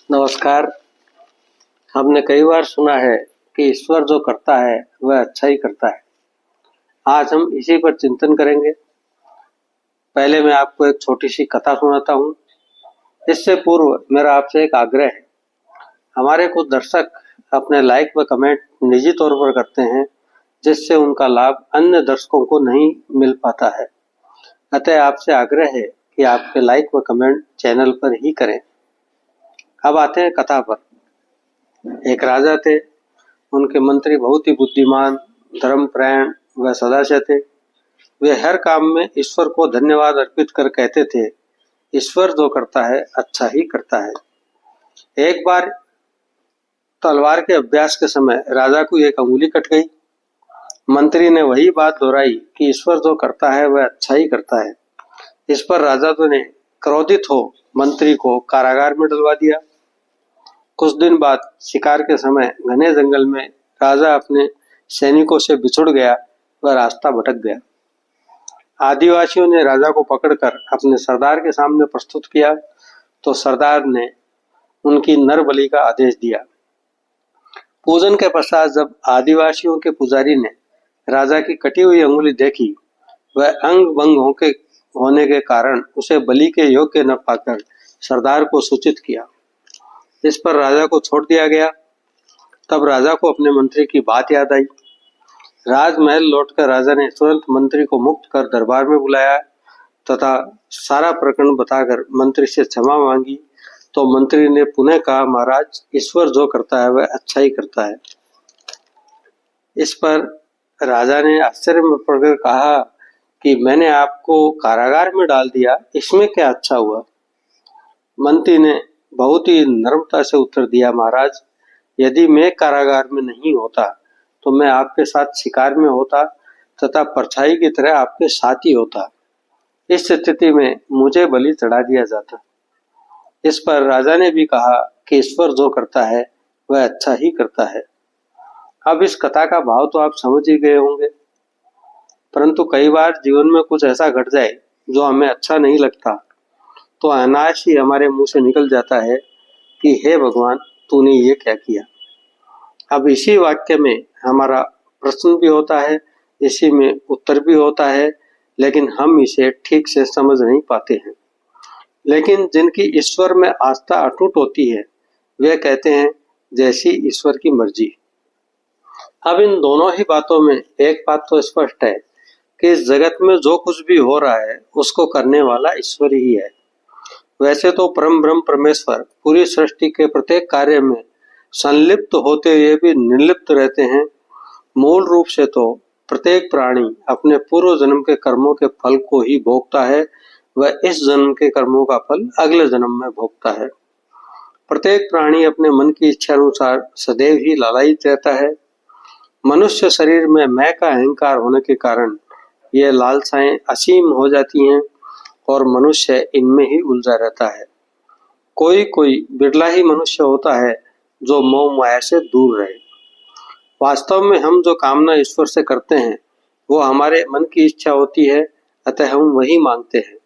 नमस्कार। हमने कई बार सुना है कि ईश्वर जो करता है वह अच्छा ही करता है। आज हम इसी पर चिंतन करेंगे। पहले मैं आपको एक छोटी सी कथा सुनाता हूँ। इससे पूर्व मेरा आपसे एक आग्रह है। हमारे कुछ दर्शक अपने लाइक व कमेंट निजी तौर पर करते हैं, जिससे उनका लाभ अन्य दर्शकों को नहीं मिल पाता है। अतः आपसे आग्रह है कि आपके लाइक व कमेंट चैनल पर ही करें। अब आते हैं कथा पर। एक राजा थे। उनके मंत्री बहुत ही बुद्धिमान, धर्मपरायण व सदाचारी थे। वे हर काम में ईश्वर को धन्यवाद अर्पित कर कहते थे, ईश्वर जो करता है अच्छा ही करता है। एक बार तलवार के अभ्यास के समय राजा को एक अंगुली कट गई। मंत्री ने वही बात दोहराई कि ईश्वर जो करता है वह अच्छा ही करता है। इस पर राजा ने क्रोधित हो मंत्री को कारागार में डलवा दिया। कुछ दिन बाद शिकार के समय घने जंगल में राजा अपने सैनिकों से बिछुड़ गया व रास्ता भटक गया। आदिवासियों ने राजा को पकड़कर अपने सरदार के सामने प्रस्तुत किया तो सरदार ने उनकी नर बलि का आदेश दिया। पूजन के पश्चात जब आदिवासियों के पुजारी ने राजा की कटी हुई अंगुली देखी, वह अंग भंग होने के कारण उसे बलि के योग्य न पाकर सरदार को सूचित किया। इस पर राजा को छोड़ दिया गया। तब राजा को अपने मंत्री की बात याद आई। राजमहल लौटकर राजा ने तुरंत मंत्री को मुक्त कर दरबार में बुलाया तथा सारा प्रकरण बताकर मंत्री से क्षमा मांगी। तो मंत्री ने पुनः कहा, महाराज, ईश्वर जो करता है वह अच्छा ही करता है। इस पर राजा ने आश्चर्य में पड़कर कहा कि मैंने आपको कारागार में डाल दिया, इसमें क्या अच्छा हुआ? मंत्री ने बहुत ही नम्रता से उत्तर दिया, महाराज, यदि मैं कारागार में नहीं होता तो मैं आपके साथ शिकार में होता तथा परछाई की तरह आपके साथ ही होता। इस स्थिति में मुझे बलि चढ़ा दिया जाता। इस पर राजा ने भी कहा कि ईश्वर जो करता है वह अच्छा ही करता है। अब इस कथा का भाव तो आप समझ ही गए होंगे, परंतु कई बार जीवन में कुछ ऐसा घट जाए जो हमें अच्छा नहीं लगता, तो अनायास ही हमारे मुंह से निकल जाता है कि हे भगवान, तूने ये क्या किया। अब इसी वाक्य में हमारा प्रश्न भी होता है, इसी में उत्तर भी होता है, लेकिन हम इसे ठीक से समझ नहीं पाते हैं। लेकिन जिनकी ईश्वर में आस्था अटूट होती है वे कहते हैं जैसी ईश्वर की मर्जी। अब इन दोनों ही बातों में एक बात तो स्पष्ट है कि इस जगत में जो कुछ भी हो रहा है उसको करने वाला ईश्वर ही है। वैसे तो परम ब्रह्म परमेश्वर पूरी सृष्टि के प्रत्येक कार्य में संलिप्त होते हुए भी निर्लिप्त रहते हैं। मूल रूप से तो प्रत्येक प्राणी अपने पूर्व जन्म के कर्मों के फल को ही भोगता है, वह इस जन्म के कर्मों का फल अगले जन्म में भोगता है। प्रत्येक प्राणी अपने मन की इच्छा अनुसार सदैव ही लालायित रहता है। मनुष्य शरीर में मैं का अहंकार होने के कारण ये लालसाएं असीम हो जाती हैं और मनुष्य इनमें ही उलझा रहता है। कोई कोई बिरला ही मनुष्य होता है जो मोह माया से दूर रहे। वास्तव में हम जो कामना ईश्वर से करते हैं वो हमारे मन की इच्छा होती है, अतः हम वही मांगते हैं।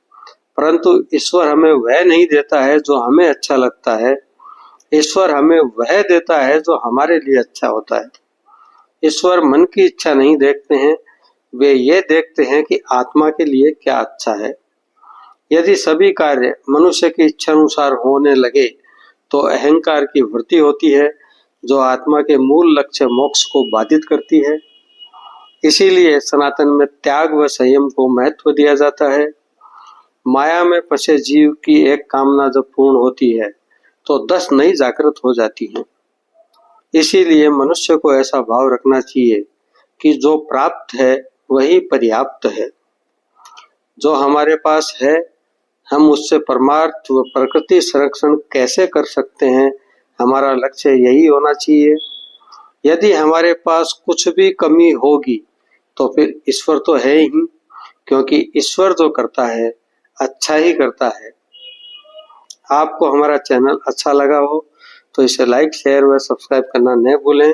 परंतु ईश्वर हमें वह नहीं देता है जो हमें अच्छा लगता है, ईश्वर हमें वह देता है जो हमारे लिए अच्छा होता है। ईश्वर मन की इच्छा नहीं देखते हैं, वे ये देखते हैं कि आत्मा के लिए क्या अच्छा है। यदि सभी कार्य मनुष्य की इच्छा अनुसार होने लगे तो अहंकार की वृद्धि होती है, जो आत्मा के मूल लक्ष्य मोक्ष को बाधित करती है। इसीलिए सनातन में त्याग व संयम को महत्व दिया जाता है। माया में फंसे जीव की एक कामना जब पूर्ण होती है तो 10 नई जागृत हो जाती हैं। इसीलिए मनुष्य को ऐसा भाव रखना चाहिए कि जो प्राप्त है वही पर्याप्त है। जो हमारे पास है हम उससे परमार्थ व प्रकृति संरक्षण कैसे कर सकते हैं, हमारा लक्ष्य यही होना चाहिए। यदि हमारे पास कुछ भी कमी होगी तो फिर ईश्वर तो है ही, क्योंकि ईश्वर जो करता है अच्छा ही करता है। आपको हमारा चैनल अच्छा लगा हो तो इसे लाइक, शेयर व सब्सक्राइब करना न भूलें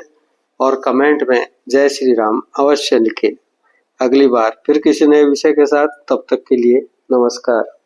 और कमेंट में जय श्री राम अवश्य लिखें। अगली बार फिर किसी नए विषय के साथ, तब तक के लिए नमस्कार।